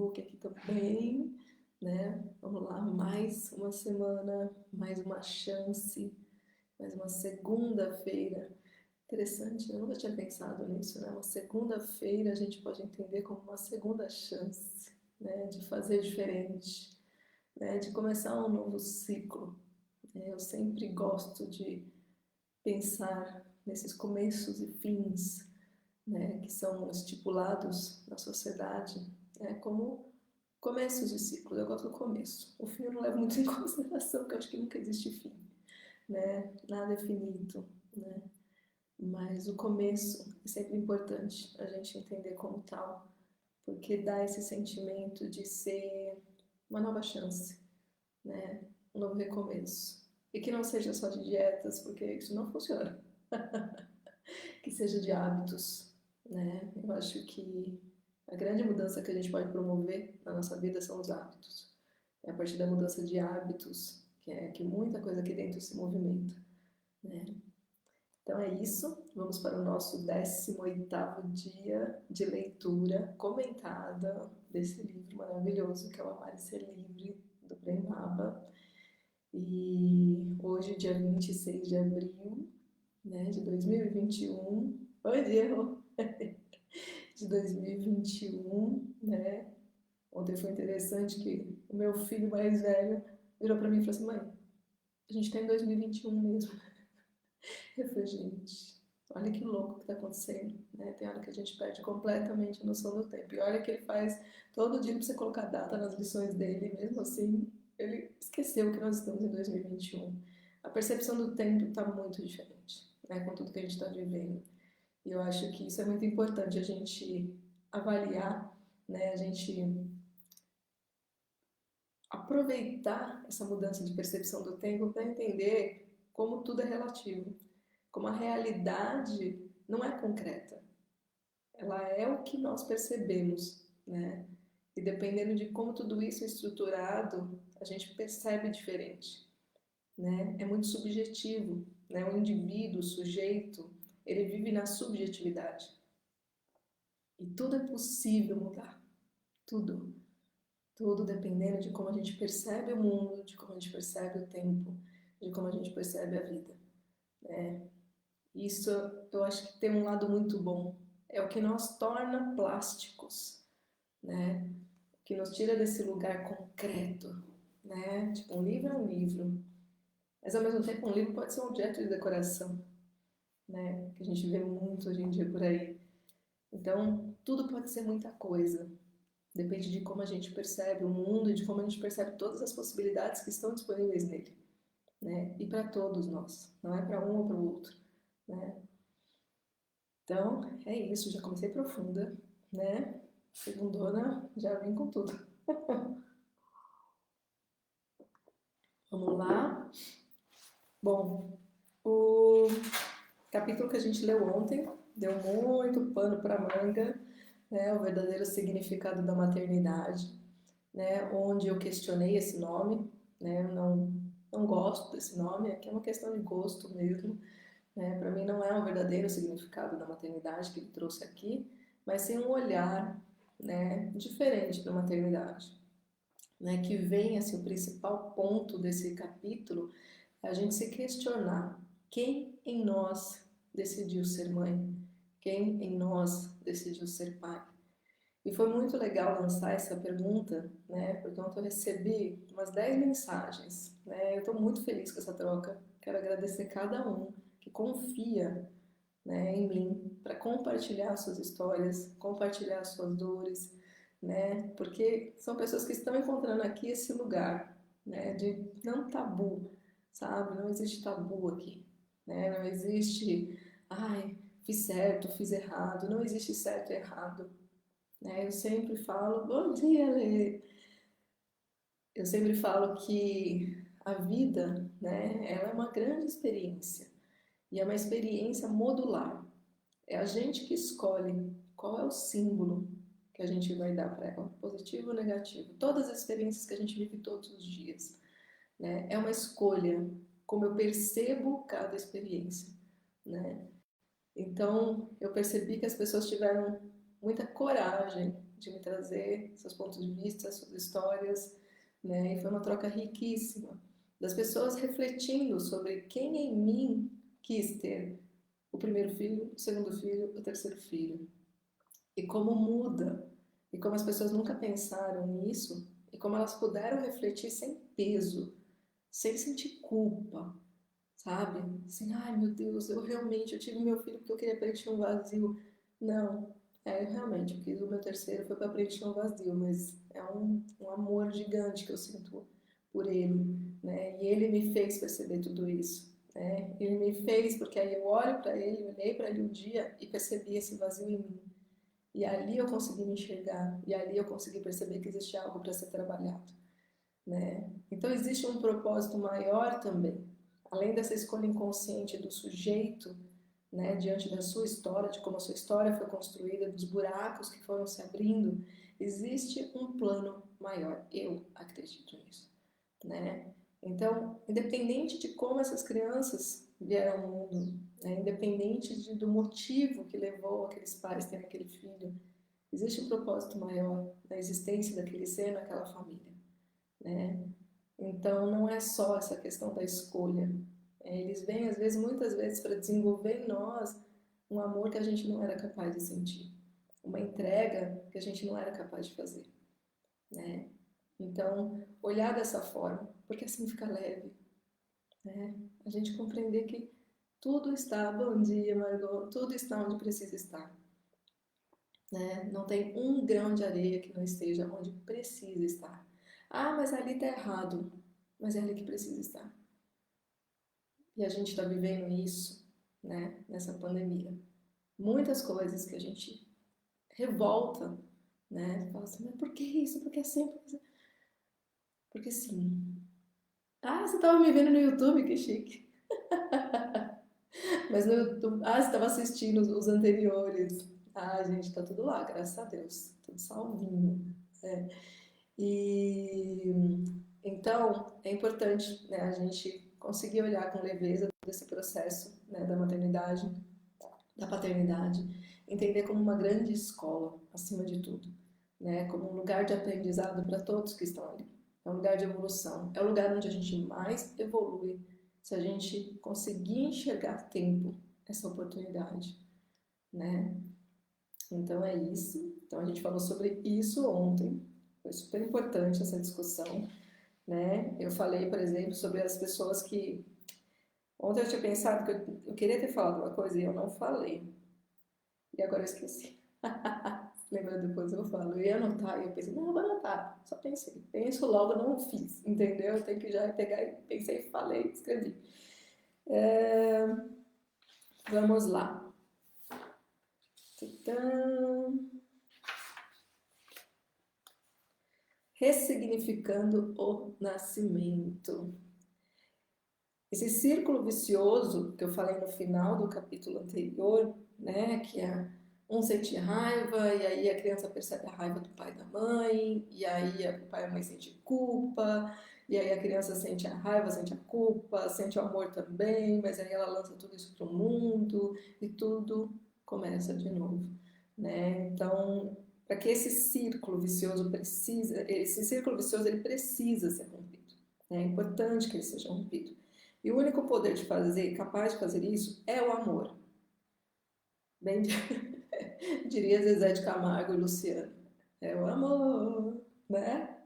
Facebook aqui também, né? Vamos lá, mais uma semana, mais uma chance, mais uma segunda-feira. Interessante, eu nunca tinha pensado nisso, né? Uma segunda-feira a gente pode entender como uma segunda chance, né? De fazer diferente, né? De começar um novo ciclo. Eu sempre gosto de pensar nesses começos e fins, né, que são estipulados na sociedade, né, como começos de ciclo. Eu gosto do começo. O fim eu não levo muito em consideração, porque eu acho que nunca existe fim, né? Nada é finito, né? Mas o começo é sempre importante a gente entender como tal, porque dá esse sentimento de ser uma nova chance, né? Um novo recomeço. E que não seja só de dietas, porque isso não funciona. Que seja de hábitos, né? Eu acho que a grande mudança que a gente pode promover na nossa vida são os hábitos. É a partir da mudança de hábitos que é que muita coisa aqui dentro se movimenta, né? Então é isso. Vamos para o nosso 18º dia de leitura comentada desse livro maravilhoso que é o Amar e Ser Livre, do Prem Baba. E hoje, dia 26 de abril, né, de 2021. Oi, Diego! De 2021, né? Ontem foi interessante que o meu filho mais velho virou pra mim e falou assim: mãe, a gente tá em 2021 mesmo. Eu falei: gente, olha que louco que tá acontecendo, né? Tem hora que a gente perde completamente a noção do tempo. E olha que ele faz todo dia pra você colocar data nas lições dele, e mesmo assim, ele esqueceu que nós estamos em 2021. A percepção do tempo tá muito diferente, né? Com tudo que a gente tá vivendo. E eu acho que isso é muito importante a gente avaliar, né? A gente aproveitar essa mudança de percepção do tempo para entender como tudo é relativo, como a realidade não é concreta, ela é o que nós percebemos, né? E dependendo de como tudo isso é estruturado, a gente percebe diferente, né? É muito subjetivo, né? O indivíduo, o sujeito, ele vive na subjetividade. E tudo é possível mudar, tudo. Tudo dependendo de como a gente percebe o mundo, de como a gente percebe o tempo, de como a gente percebe a vida, né? Isso eu acho que tem um lado muito bom. É o que nos torna plásticos, né? O que nos tira desse lugar concreto, né? Tipo, um livro é um livro, mas ao mesmo tempo um livro pode ser um objeto de decoração, né? Que a gente vê muito hoje em dia por aí. Então, tudo pode ser muita coisa. Depende de como a gente percebe o mundo e de como a gente percebe todas as possibilidades que estão disponíveis nele, né? E para todos nós, não é para um ou para o outro, né? Então, é isso, já comecei profunda, né? Segundona, já vim com tudo. Vamos lá. Bom, o capítulo que a gente leu ontem deu muito pano para manga, né? O verdadeiro significado da maternidade, né? Onde eu questionei esse nome, né? Eu não gosto desse nome, aqui é uma questão de gosto mesmo, né? Para mim não é o verdadeiro significado da maternidade que ele trouxe aqui, mas sim um olhar, né, diferente da maternidade, né? Que vem assim o principal ponto desse capítulo é a gente se questionar quem em nós decidiu ser mãe, quem em nós decidiu ser pai. E foi muito legal lançar essa pergunta, né? Porque ontem eu recebi umas 10 mensagens, né? Eu estou muito feliz com essa troca. Quero agradecer cada um que confia, né, em mim para compartilhar suas histórias, compartilhar suas dores, né? Porque são pessoas que estão encontrando aqui esse lugar, né, de não tabu, sabe? Não existe tabu aqui, né? Não existe, ai, fiz certo, fiz errado. Não existe certo e errado, né? Eu sempre falo, bom dia, Lê. Eu sempre falo que a vida, né, ela é uma grande experiência e é uma experiência modular. É a gente que escolhe qual é o símbolo que a gente vai dar para ela, positivo ou negativo. Todas as experiências que a gente vive todos os dias, né? É uma escolha, como eu percebo cada experiência, né? Então, eu percebi que as pessoas tiveram muita coragem de me trazer seus pontos de vista, suas histórias, né? E foi uma troca riquíssima das pessoas refletindo sobre quem em mim quis ter o primeiro filho, o segundo filho, o terceiro filho. E como muda, e como as pessoas nunca pensaram nisso, e como elas puderam refletir sem peso, sem sentir culpa, sabe? Assim, ai meu Deus, eu tive meu filho porque eu queria preencher um vazio. Não, realmente, eu quis o meu terceiro foi para preencher um vazio, mas é um amor gigante que eu sinto por ele, né? E ele me fez perceber tudo isso, né? Ele me fez, porque aí eu olho para ele, olhei para ele um dia e percebi esse vazio em mim. E ali eu consegui me enxergar, e ali eu consegui perceber que existia algo para ser trabalhado, né? Então existe um propósito maior também, além dessa escolha inconsciente do sujeito, né, diante da sua história, de como a sua história foi construída, dos buracos que foram se abrindo, existe um plano maior. Eu acredito nisso, né? Então, independente de como essas crianças vieram ao mundo, né, independente do motivo que levou aqueles pais a terem aquele filho, existe um propósito maior na existência daquele ser naquela família, né? Então, não é só essa questão da escolha. Eles vêm, às vezes, muitas vezes, para desenvolver em nós um amor que a gente não era capaz de sentir, uma entrega que a gente não era capaz de fazer, né? Então, olhar dessa forma, porque assim fica leve, né? A gente compreender que tudo está, bom dia, Margot, tudo está onde precisa estar, né? Não tem um grão de areia que não esteja onde precisa estar. Ah, mas ali está errado, mas é ali que precisa estar. E a gente está vivendo isso, né? Nessa pandemia. Muitas coisas que a gente revolta, né? Fala assim, mas por que isso? Por que é sempre? Porque sim. Ah, você estava me vendo no YouTube, que chique. Mas no YouTube. Ah, você estava assistindo os anteriores. Ah, gente, tá tudo lá, graças a Deus. Tudo salvinho. É. E então é importante, né, a gente conseguir olhar com leveza todo esse processo, né, da maternidade, da paternidade, entender como uma grande escola, acima de tudo, né, como um lugar de aprendizado para todos que estão ali. É um lugar de evolução, é o lugar onde a gente mais evolui se a gente conseguir enxergar a tempo essa oportunidade, né? Então é isso. Então a gente falou sobre isso ontem. Foi super importante essa discussão, né? Eu falei, por exemplo, sobre as pessoas que ontem eu tinha pensado que eu queria ter falado uma coisa e eu não falei. E agora eu esqueci. Lembra depois eu falo. Eu ia anotar e eu pensei, não, eu vou anotar. Só pensei. Penso logo, não fiz, entendeu? Eu tenho que já pegar e pensei, falei, escrevi. É, vamos lá. Então, ressignificando o nascimento. Esse círculo vicioso que eu falei no final do capítulo anterior, né, que é um sentir raiva, e aí a criança percebe a raiva do pai e da mãe, e aí o pai e a mãe sentem culpa, e aí a criança sente a raiva, sente a culpa, sente o amor também, mas aí ela lança tudo isso para o mundo, e tudo começa de novo, né? Então, para que esse círculo vicioso ele precisa ser rompido, né? É importante que ele seja rompido. E o único poder de fazer, capaz de fazer isso, é o amor. Bem, diria Zezé de Camargo e Luciano. É o amor, né?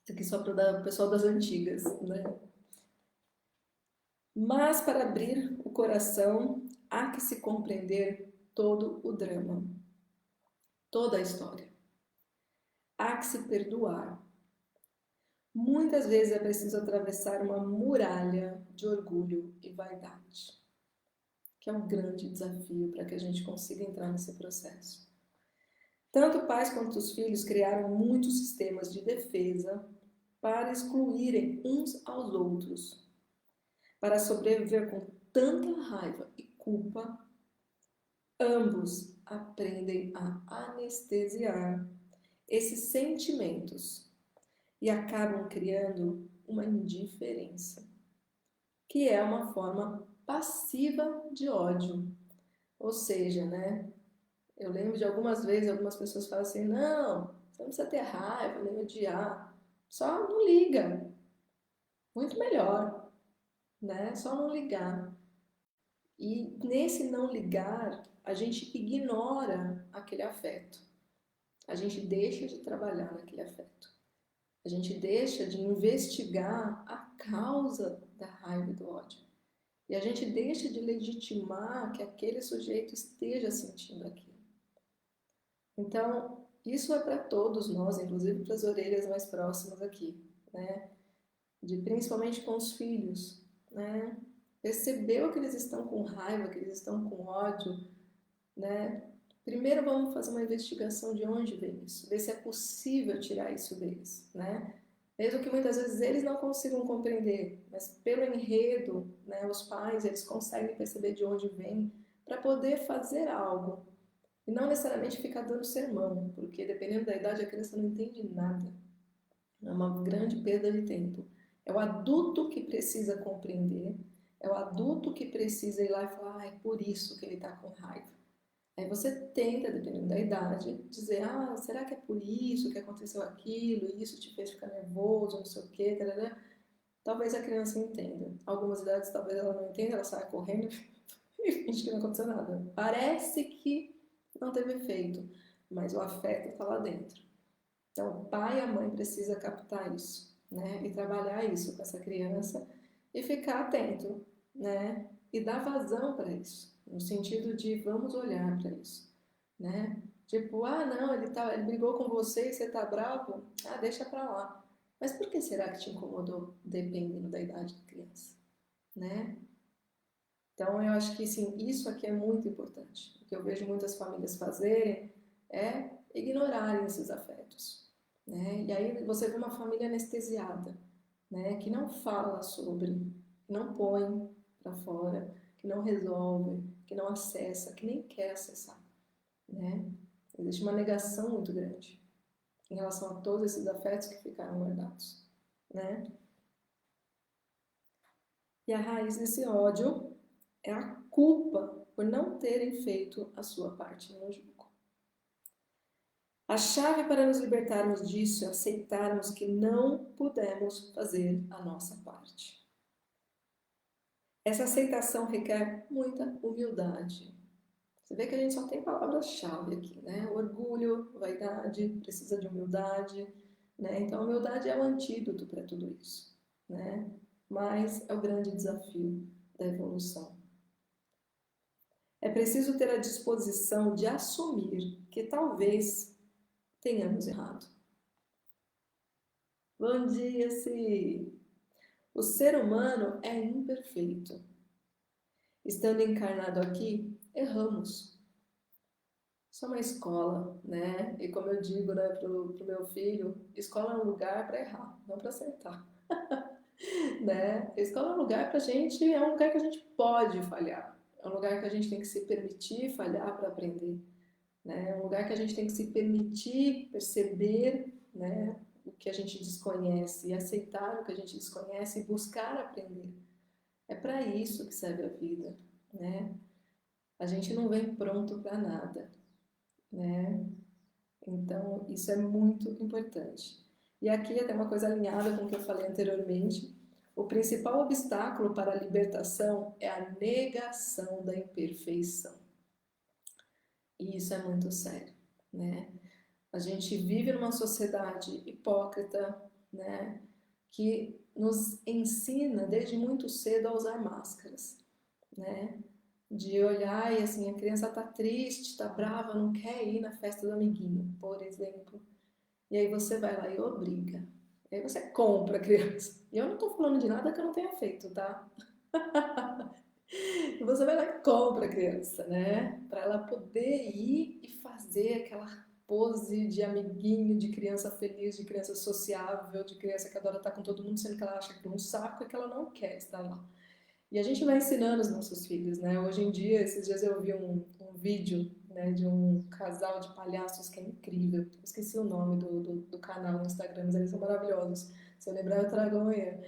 Isso aqui só para o pessoal das antigas, né? Mas para abrir o coração, há que se compreender todo o drama, toda a história. Há que se perdoar. Muitas vezes é preciso atravessar uma muralha de orgulho e vaidade, que é um grande desafio para que a gente consiga entrar nesse processo. Tanto pais quanto os filhos criaram muitos sistemas de defesa para excluírem uns aos outros. Para sobreviver com tanta raiva e culpa, ambos aprendem a anestesiar esses sentimentos e acabam criando uma indiferença, que é uma forma passiva de ódio. Ou seja, né, Eu lembro de algumas vezes, algumas pessoas falam assim, não, você não precisa ter raiva, nem odiar, só não liga, muito melhor, né? Só não ligar. E nesse não ligar, a gente ignora aquele afeto. A gente deixa de trabalhar naquele afeto. A gente deixa de investigar a causa da raiva e do ódio. E a gente deixa de legitimar que aquele sujeito esteja sentindo aquilo. Então, isso é para todos nós, inclusive para as orelhas mais próximas aqui, né? De principalmente com os filhos, né? Percebeu que eles estão com raiva, que eles estão com ódio, né? Primeiro vamos fazer uma investigação de onde vem isso, ver se é possível tirar isso deles, né? Mesmo que muitas vezes eles não consigam compreender, mas pelo enredo, né, os pais, eles conseguem perceber de onde vem para poder fazer algo. E não necessariamente ficar dando sermão, porque dependendo da idade a criança não entende nada. É uma grande perda de tempo. É o adulto que precisa compreender, é o adulto que precisa ir lá e falar, ah, é por isso que ele está com raiva. Aí você tenta, dependendo da idade, dizer, ah, será que é por isso que aconteceu aquilo, e isso te fez ficar nervoso, não sei o quê, tarará. Talvez a criança entenda. Algumas idades talvez ela não entenda, ela saia correndo e finge que não aconteceu nada. Parece que não teve efeito, mas o afeto está lá dentro. Então, o pai e a mãe precisam captar isso, né? E trabalhar isso com essa criança e ficar atento, né? E dar vazão para isso, no sentido de vamos olhar para isso, né? Tipo, ah, não, ele brigou com você e você tá bravo? Ah, deixa para lá. Mas por que será que te incomodou, dependendo da idade da criança, né? Então, eu acho que, sim, isso aqui é muito importante. O que eu vejo muitas famílias fazerem é ignorarem esses afetos, né? E aí você vê uma família anestesiada, né? Que não fala sobre, que não põe para fora, que não resolve, que não acessa, que nem quer acessar, né? Existe uma negação muito grande em relação a todos esses afetos que ficaram guardados, né? E a raiz desse ódio é a culpa por não terem feito a sua parte no jogo. A chave para nos libertarmos disso é aceitarmos que não pudemos fazer a nossa parte. Essa aceitação requer muita humildade. Você vê que a gente só tem palavras-chave aqui, né? Orgulho, vaidade, precisa de humildade, né? Então, a humildade é o antídoto para tudo isso, né? Mas é o grande desafio da evolução. É preciso ter a disposição de assumir que talvez tenhamos errado. Bom dia, Si! O ser humano é imperfeito. Estando encarnado aqui, erramos. Isso é uma escola, né? E como eu digo, né, pro meu filho, escola é um lugar para errar, não para acertar, né? Escola é um lugar pra gente, é um lugar que a gente pode falhar. É um lugar que a gente tem que se permitir falhar para aprender. Né? É um lugar que a gente tem que se permitir perceber, né, o que a gente desconhece e aceitar o que a gente desconhece e buscar aprender. É para isso que serve a vida, né? A gente não vem pronto para nada, né? Então, isso é muito importante. E aqui até uma coisa alinhada com o que eu falei anteriormente, o principal obstáculo para a libertação é a negação da imperfeição. E isso é muito sério, né? A gente vive numa sociedade hipócrita, né, que nos ensina desde muito cedo a usar máscaras, né? De olhar e assim, a criança tá triste, tá brava, não quer ir na festa do amiguinho, por exemplo. E aí você vai lá e obriga. E aí você compra a criança. E eu não tô falando de nada que eu não tenha feito, tá? E você vai lá e compra a criança, né? Para ela poder ir e fazer aquela pose de amiguinho, de criança feliz, de criança sociável, de criança que adora estar com todo mundo, sendo que ela acha que é um saco e que ela não quer estar lá. E a gente vai ensinando os nossos filhos, né? Hoje em dia, esses dias eu vi um vídeo, né, de um casal de palhaços que é incrível. Eu esqueci o nome do canal no Instagram, mas eles são maravilhosos. Se eu lembrar, eu trago amanhã.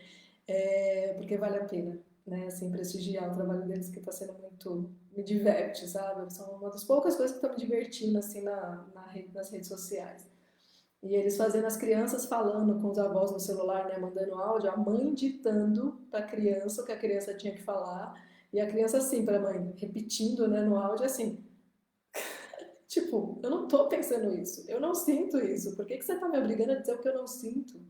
Porque vale a pena. né, assim, prestigiar o trabalho deles, que está sendo muito, me diverte, sabe? São uma das poucas coisas que estão me divertindo, assim, nas redes sociais. E eles fazendo as crianças falando com os avós no celular, né, mandando áudio, a mãe ditando para a criança o que a criança tinha que falar, e a criança assim para a mãe, repetindo, né, no áudio, assim, tipo, eu não tô pensando isso, eu não sinto isso, por que que você tá me obrigando a dizer o que eu não sinto,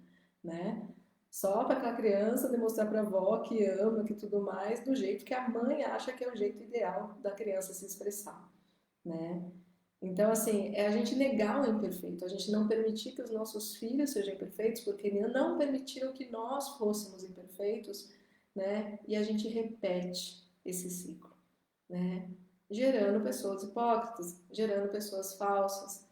né? Só para aquela criança demonstrar para a avó que ama, que tudo mais, do jeito que a mãe acha que é o jeito ideal da criança se expressar, né? Então, assim, é a gente negar o imperfeito, a gente não permitir que os nossos filhos sejam imperfeitos, porque não permitiram que nós fôssemos imperfeitos, né? E a gente repete esse ciclo, né? Gerando pessoas hipócritas, gerando pessoas falsas,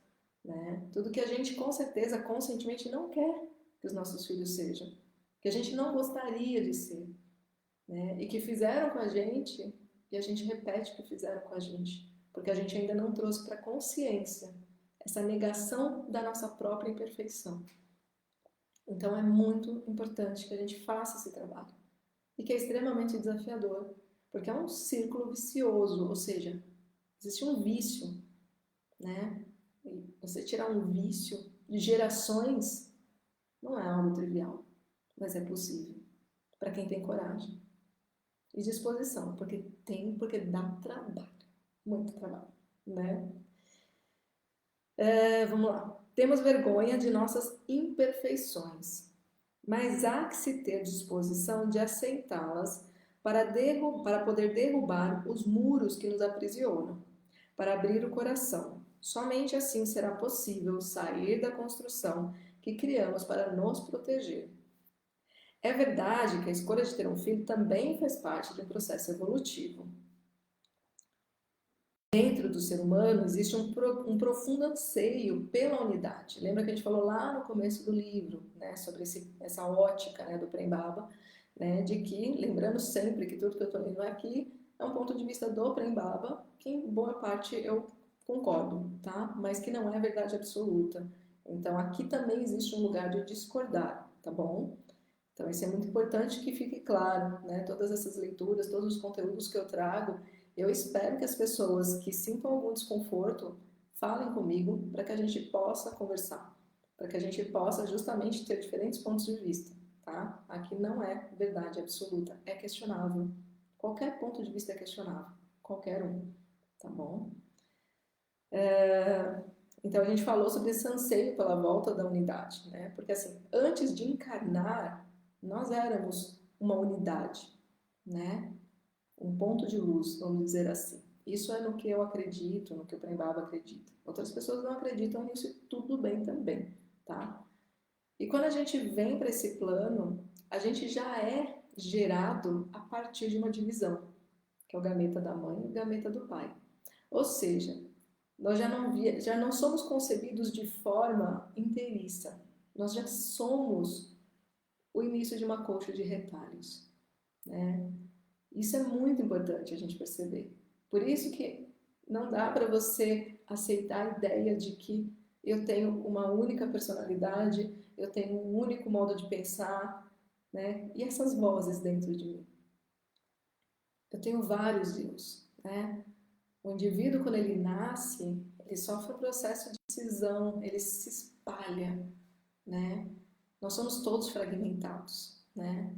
né? Tudo que a gente, com certeza, conscientemente não quer que os nossos filhos sejam, que a gente não gostaria de ser, né? E que fizeram com a gente, e a gente repete o que fizeram com a gente, porque a gente ainda não trouxe para a consciência essa negação da nossa própria imperfeição. Então é muito importante que a gente faça esse trabalho, e que é extremamente desafiador, porque é um círculo vicioso, ou seja, existe um vício, né? E você tirar um vício de gerações não é algo trivial, mas é possível para quem tem coragem e disposição, porque dá trabalho, muito trabalho, né? Vamos lá. Temos vergonha de nossas imperfeições, mas há que se ter disposição de aceitá-las para poder derrubar os muros que nos aprisionam, para abrir o coração. Somente assim será possível sair da construção que criamos para nos proteger. É verdade que a escolha de ter um filho também faz parte de um processo evolutivo. Dentro do ser humano existe um profundo anseio pela unidade. Lembra que a gente falou lá no começo do livro, né, sobre essa ótica, né, do Prem-Baba, né, de que, lembrando sempre que tudo que eu estou lendo aqui é um ponto de vista do Prem-Baba, que em boa parte eu concordo, tá? Mas que não é verdade absoluta. Então aqui também existe um lugar de discordar, tá bom? Então isso é muito importante que fique claro, né? Todas essas leituras, todos os conteúdos que eu trago, eu espero que as pessoas que sintam algum desconforto falem comigo para que a gente possa conversar, para que a gente possa justamente ter diferentes pontos de vista, tá? Aqui não é verdade absoluta, é questionável. Qualquer ponto de vista é questionável, qualquer um, tá bom? Então a gente falou sobre esse anseio pela volta da unidade, né? Porque assim, antes de encarnar, nós éramos uma unidade, né? Um ponto de luz, vamos dizer assim. Isso é no que eu acredito, no que o Prembaba acredita. Outras pessoas não acreditam nisso e tudo bem também, tá? E quando a gente vem para esse plano, a gente já é gerado a partir de uma divisão, que é o gameta da mãe e o gameta do pai. Ou seja, nós já não somos concebidos de forma inteiriça. Nós já somos o início de uma colcha de retalhos, né? Isso é muito importante a gente perceber. Por isso que não dá para você aceitar a ideia de que eu tenho uma única personalidade, eu tenho um único modo de pensar, né? E essas vozes dentro de mim. Eu tenho vários eus, né? O indivíduo, quando ele nasce, ele sofre um processo de cisão, ele se espalha, né? Nós somos todos fragmentados, né?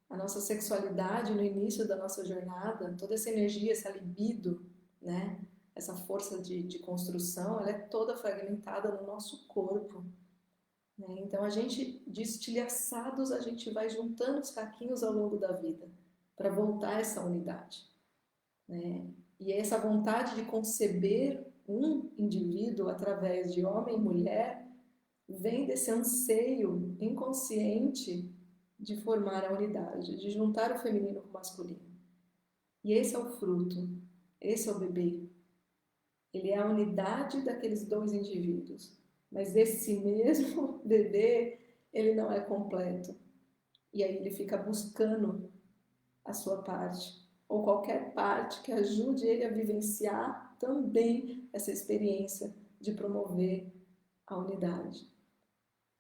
A nossa sexualidade no início da nossa jornada, toda essa energia, essa libido, né? Essa força de construção, ela é toda fragmentada no nosso corpo, né? Então a gente, de estilhaçados, a gente vai juntando os caquinhos ao longo da vida para voltar a essa unidade, né? E essa vontade de conceber um indivíduo através de homem e mulher vem desse anseio inconsciente de formar a unidade, de juntar o feminino com o masculino. E esse é o fruto, esse é o bebê. Ele é a unidade daqueles dois indivíduos. Mas esse mesmo bebê, ele não é completo. E aí ele fica buscando a sua parte, ou qualquer parte que ajude ele a vivenciar também essa experiência de promover a unidade.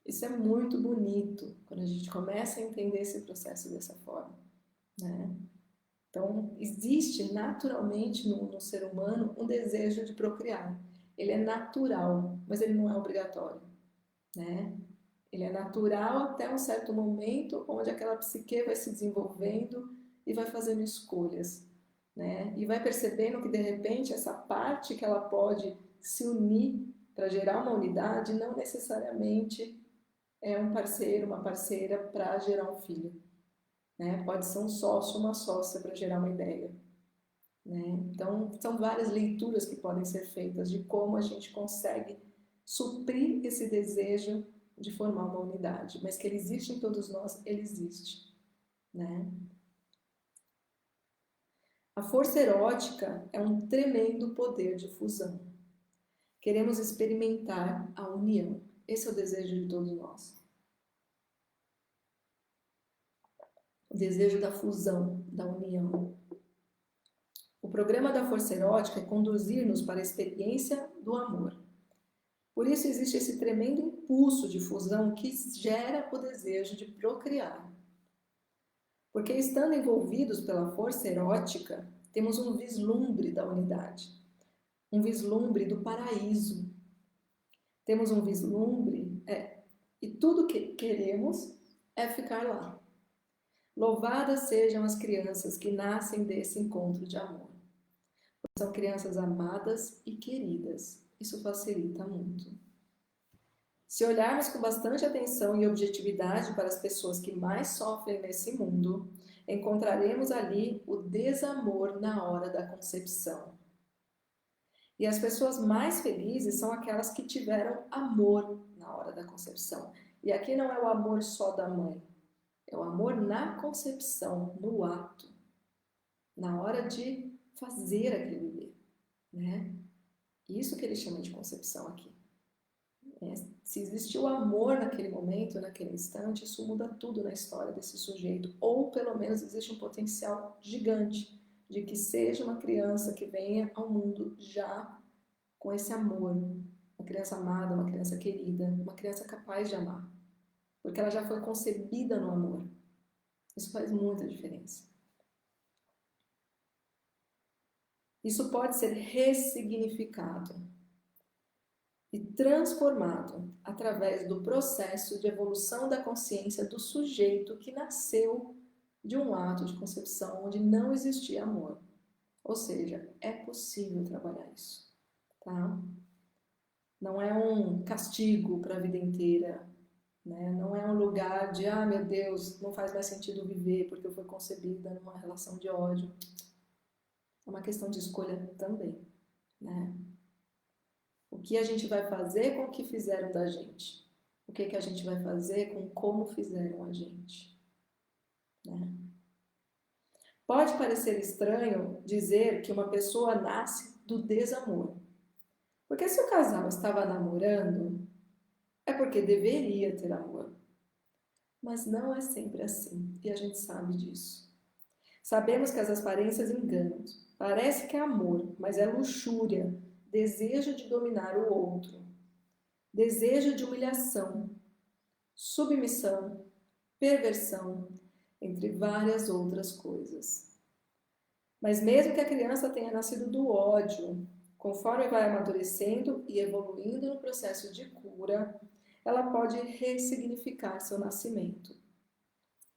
Isso é muito bonito quando a gente começa a entender esse processo dessa forma, né? Então, existe naturalmente no ser humano um desejo de procriar. Ele é natural, mas ele não é obrigatório, né? Ele é natural até um certo momento onde aquela psique vai se desenvolvendo e vai fazendo escolhas, né? E vai percebendo que de repente essa parte que ela pode se unir para gerar uma unidade não necessariamente é um parceiro, uma parceira para gerar um filho, né? Pode ser um sócio, uma sócia para gerar uma ideia, né? Então, são várias leituras que podem ser feitas de como a gente consegue suprir esse desejo de formar uma unidade, mas que ele existe em todos nós, ele existe, né? A força erótica é um tremendo poder de fusão. Queremos experimentar a união. Esse é o desejo de todos nós. O desejo da fusão, da união. O programa da força erótica é conduzir-nos para a experiência do amor. Por isso existe esse tremendo impulso de fusão que gera o desejo de procriar. Porque estando envolvidos pela força erótica, temos um vislumbre da unidade, um vislumbre do paraíso. Temos um vislumbre, e tudo que queremos é ficar lá. Louvadas sejam as crianças que nascem desse encontro de amor. São crianças amadas e queridas. Isso facilita muito. Se olharmos com bastante atenção e objetividade para as pessoas que mais sofrem nesse mundo, encontraremos ali o desamor na hora da concepção. E as pessoas mais felizes são aquelas que tiveram amor na hora da concepção. E aqui não é o amor só da mãe, é o amor na concepção, no ato, na hora de fazer aquele bebê, né? Isso que ele chama de concepção aqui. Se existiu amor naquele momento, naquele instante, isso muda tudo na história desse sujeito. Ou pelo menos existe um potencial gigante de que seja uma criança que venha ao mundo já com esse amor. Uma criança amada, uma criança querida, uma criança capaz de amar. Porque ela já foi concebida no amor. Isso faz muita diferença. Isso pode ser ressignificado e transformado através do processo de evolução da consciência do sujeito que nasceu de um ato de concepção onde não existia amor. Ou seja, é possível trabalhar isso, tá? Não é um castigo para a vida inteira, né? Não é um lugar de, meu Deus, não faz mais sentido viver porque eu fui concebida numa relação de ódio. É uma questão de escolha também, né? O que a gente vai fazer com o que fizeram da gente? O que a gente vai fazer com como fizeram a gente? Né? Pode parecer estranho dizer que uma pessoa nasce do desamor. Porque se o casal estava namorando, é porque deveria ter amor. Mas não é sempre assim, e a gente sabe disso. Sabemos que as aparências enganam. Parece que é amor, mas é luxúria, desejo de dominar o outro, desejo de humilhação, submissão, perversão, entre várias outras coisas. Mas mesmo que a criança tenha nascido do ódio, conforme vai amadurecendo e evoluindo no processo de cura, ela pode ressignificar seu nascimento.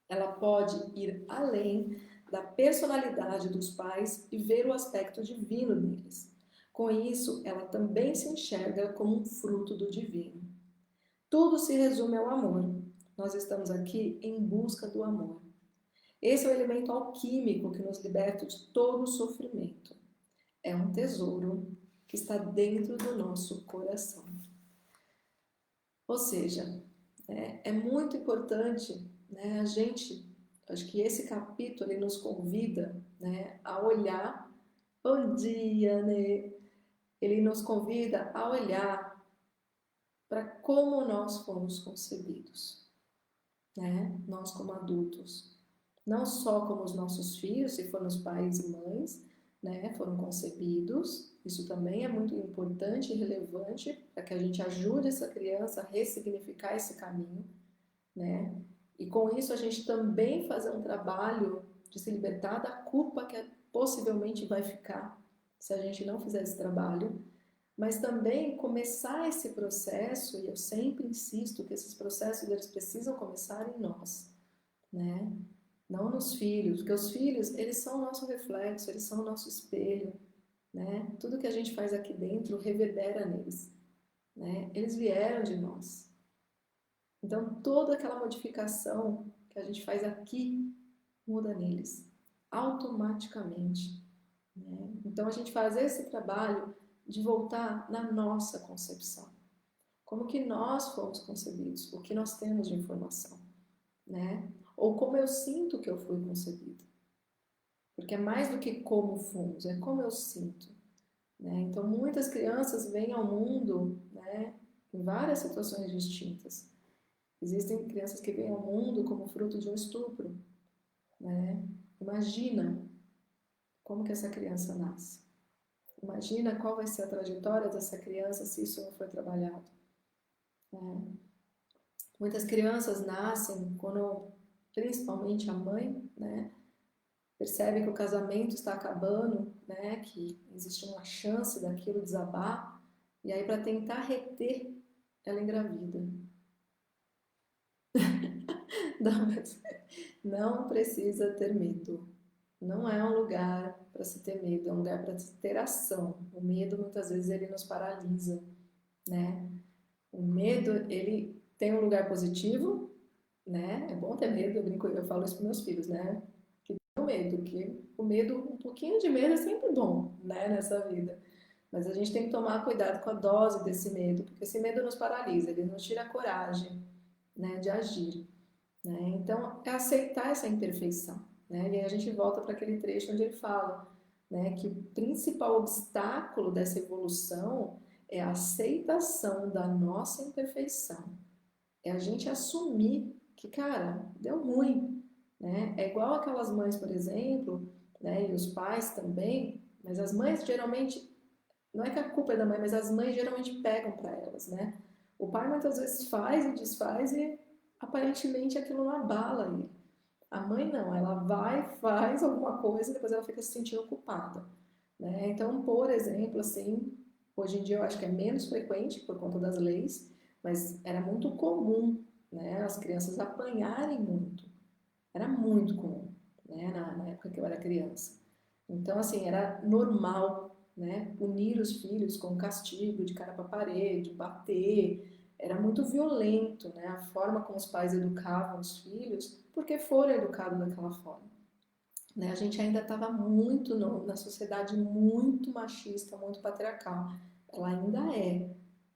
Ela pode ir além da personalidade dos pais e ver o aspecto divino neles. Com isso, ela também se enxerga como um fruto do divino. Tudo se resume ao amor. Nós estamos aqui em busca do amor. Esse é o elemento alquímico que nos liberta de todo o sofrimento. É um tesouro que está dentro do nosso coração. Ou seja, é muito importante, né, a gente, acho que esse capítulo ele nos convida, né, a olhar, bom dia, né? Ele nos convida a olhar para como nós fomos concebidos, né? Nós como adultos, não só como os nossos filhos, se foram os pais e mães, né, foram concebidos. Isso também é muito importante e relevante para que a gente ajude essa criança a ressignificar esse caminho, né? E com isso a gente também fazer um trabalho de se libertar da culpa que possivelmente vai ficar se a gente não fizer esse trabalho, mas também começar esse processo, e eu sempre insisto que esses processos eles precisam começar em nós, né? Não nos filhos, porque os filhos, eles são o nosso reflexo, eles são o nosso espelho, né? Tudo que a gente faz aqui dentro reverbera neles, né? Eles vieram de nós. Então, toda aquela modificação que a gente faz aqui muda neles, automaticamente, né? Então, a gente faz esse trabalho de voltar na nossa concepção. Como que nós fomos concebidos, o que nós temos de informação, né? Ou como eu sinto que eu fui concebido. Porque é mais do que como fomos, é como eu sinto, né? Então, muitas crianças vêm ao mundo, né, em várias situações distintas. Existem crianças que vêm ao mundo como fruto de um estupro, né? Imagina como que essa criança nasce. Imagina qual vai ser a trajetória dessa criança se isso não for trabalhado, né? Muitas crianças nascem quando, principalmente a mãe, né, percebe que o casamento está acabando, né, que existe uma chance daquilo desabar, e aí para tentar reter, ela engravida. Não precisa ter medo. Não é um lugar para se ter medo, é um lugar para se ter ação. O medo muitas vezes ele nos paralisa, né? O medo ele tem um lugar positivo, né? É bom ter medo, eu brinco, eu falo isso para meus filhos, né? Que tem o medo, que o medo, um pouquinho de medo é sempre bom, né? Nessa vida. Mas a gente tem que tomar cuidado com a dose desse medo, porque esse medo nos paralisa, ele nos tira a coragem, né, de agir, né? Então, é aceitar essa imperfeição, né? E aí a gente volta para aquele trecho onde ele fala, né, que o principal obstáculo dessa evolução é a aceitação da nossa imperfeição. É a gente assumir que, cara, deu ruim, né? É igual aquelas mães, por exemplo, né, e os pais também, mas as mães geralmente, não é que a culpa é da mãe, mas as mães geralmente pegam para elas, né? O pai muitas vezes faz e desfaz e aparentemente aquilo não abala ele. A mãe não, ela vai, faz alguma coisa e depois ela fica se sentindo culpada, né? Então, por exemplo, assim, hoje em dia eu acho que é menos frequente por conta das leis, mas era muito comum, né, as crianças apanharem muito. Era muito comum, né, na época que eu era criança. Então, assim, era normal, né, punir os filhos com castigo, de cara para parede, bater. Era muito violento, né, a forma como os pais educavam os filhos, porque foram educados daquela forma. Né? A gente ainda estava muito na sociedade muito machista, muito patriarcal. Ela ainda é,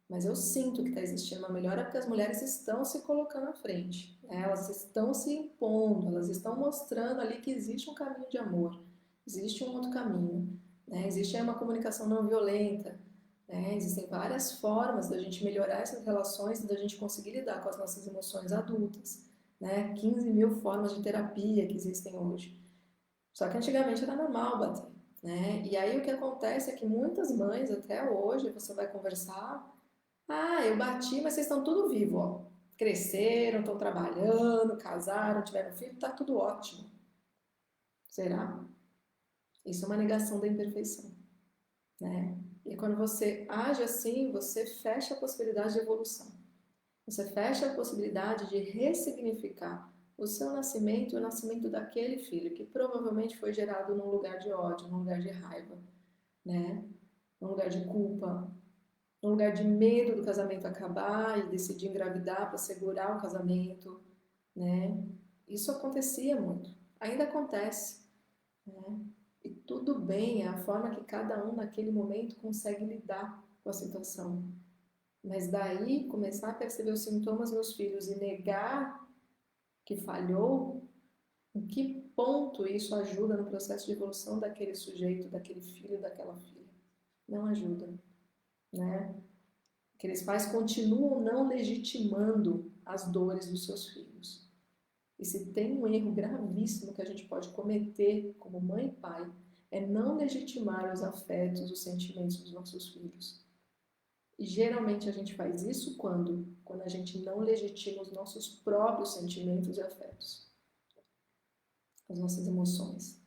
mas eu sinto que está existindo uma melhora porque as mulheres estão se colocando à frente, né? Elas estão se impondo, elas estão mostrando ali que existe um caminho de amor, existe um outro caminho, né? Existe uma comunicação não violenta, né? Existem várias formas da gente melhorar essas relações e da gente conseguir lidar com as nossas emoções adultas, né? 15 mil formas de terapia que existem hoje. Só que antigamente era normal bater, né? E aí o que acontece é que muitas mães, até hoje, você vai conversar, ah, eu bati, mas vocês estão tudo vivo, ó. Cresceram, estão trabalhando, casaram, tiveram filho, tá tudo ótimo. Será? Isso é uma negação da imperfeição, né? E quando você age assim, você fecha a possibilidade de evolução. Você fecha a possibilidade de ressignificar o seu nascimento e o nascimento daquele filho, que provavelmente foi gerado num lugar de ódio, num lugar de raiva, né? Num lugar de culpa, num lugar de medo do casamento acabar e decidir engravidar para segurar o casamento, né? Isso acontecia muito, ainda acontece, né? E tudo bem, é a forma que cada um naquele momento consegue lidar com a situação. Mas daí começar a perceber os sintomas nos filhos e negar que falhou, em que ponto isso ajuda no processo de evolução daquele sujeito, daquele filho, daquela filha? Não ajuda, né? Aqueles pais continuam não legitimando as dores dos seus filhos. E se tem um erro gravíssimo que a gente pode cometer como mãe e pai, é não legitimar os afetos, os sentimentos dos nossos filhos. E geralmente a gente faz isso quando? Quando a gente não legitima os nossos próprios sentimentos e afetos. as nossas emoções,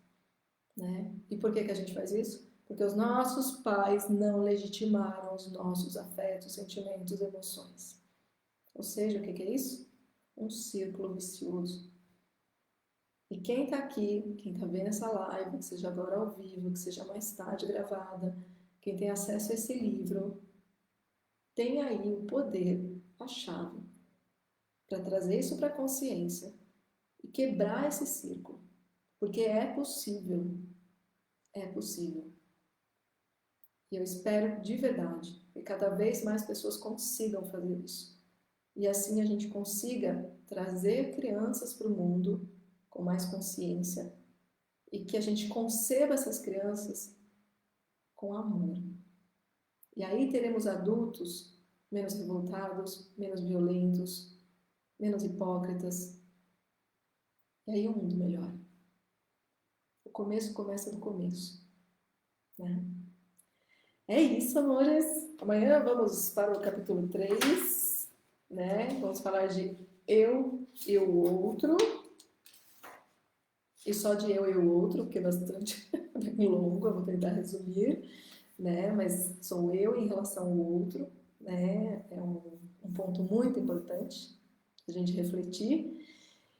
né? E por que a gente faz isso? Porque os nossos pais não legitimaram os nossos afetos, sentimentos, emoções. Ou seja, o que é isso? Um círculo vicioso. E quem está aqui, quem está vendo essa live, que seja agora ao vivo, que seja mais tarde gravada, quem tem acesso a esse livro, tem aí o poder, a chave, para trazer isso para a consciência e quebrar esse círculo. Porque é possível, é possível. E eu espero de verdade que cada vez mais pessoas consigam fazer isso. E assim a gente consiga trazer crianças para o mundo com mais consciência e que a gente conceba essas crianças com amor. E aí teremos adultos menos revoltados, menos violentos, menos hipócritas. E aí um mundo melhor. O começo começa do começo, né? É isso, amores. Amanhã vamos para o capítulo 3, né? Vamos falar de eu e o outro. E só de eu e o outro, porque é bastante bem longo, eu vou tentar resumir, né? Mas sou eu em relação ao outro, né? É um ponto muito importante a gente refletir.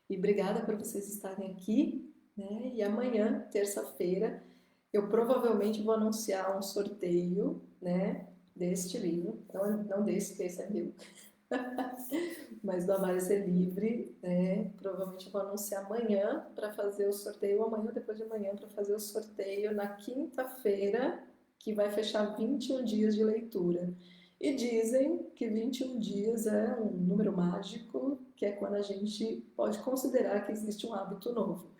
E obrigada por vocês estarem aqui, né? E amanhã, terça-feira, eu provavelmente vou anunciar um sorteio, né? Deste livro, não desse, que esse é meu, mas do Amar e Ser Livre, né? Provavelmente eu vou anunciar amanhã para fazer o sorteio, amanhã ou depois de amanhã para fazer o sorteio na quinta-feira, que vai fechar 21 dias de leitura. E dizem que 21 dias é um número mágico, que é quando a gente pode considerar que existe um hábito novo,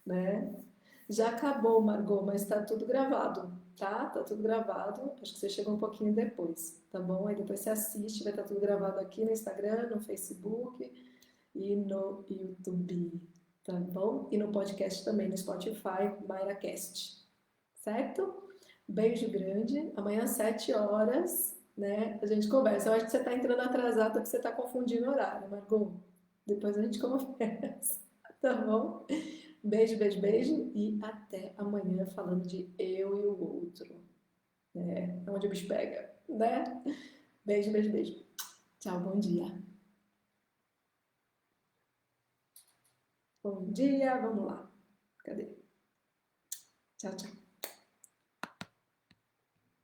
né? Já acabou, Margot, mas está tudo gravado, tá? Tá tudo gravado. Acho que você chegou um pouquinho depois, tá bom? Aí depois você assiste, vai estar tudo gravado aqui no Instagram, no Facebook e no YouTube, tá bom? E no podcast também, no Spotify, MairaCast, certo? Beijo grande. Amanhã às 7 horas, né? A gente conversa. Eu acho que você está entrando atrasado porque você está confundindo o horário, Margot. Depois a gente conversa, tá bom? Beijo, beijo, beijo e até amanhã falando de eu e o outro, né? Onde o bicho pega, né? Beijo, beijo, beijo. Tchau, bom dia. Bom dia, vamos lá. Cadê? Tchau, tchau.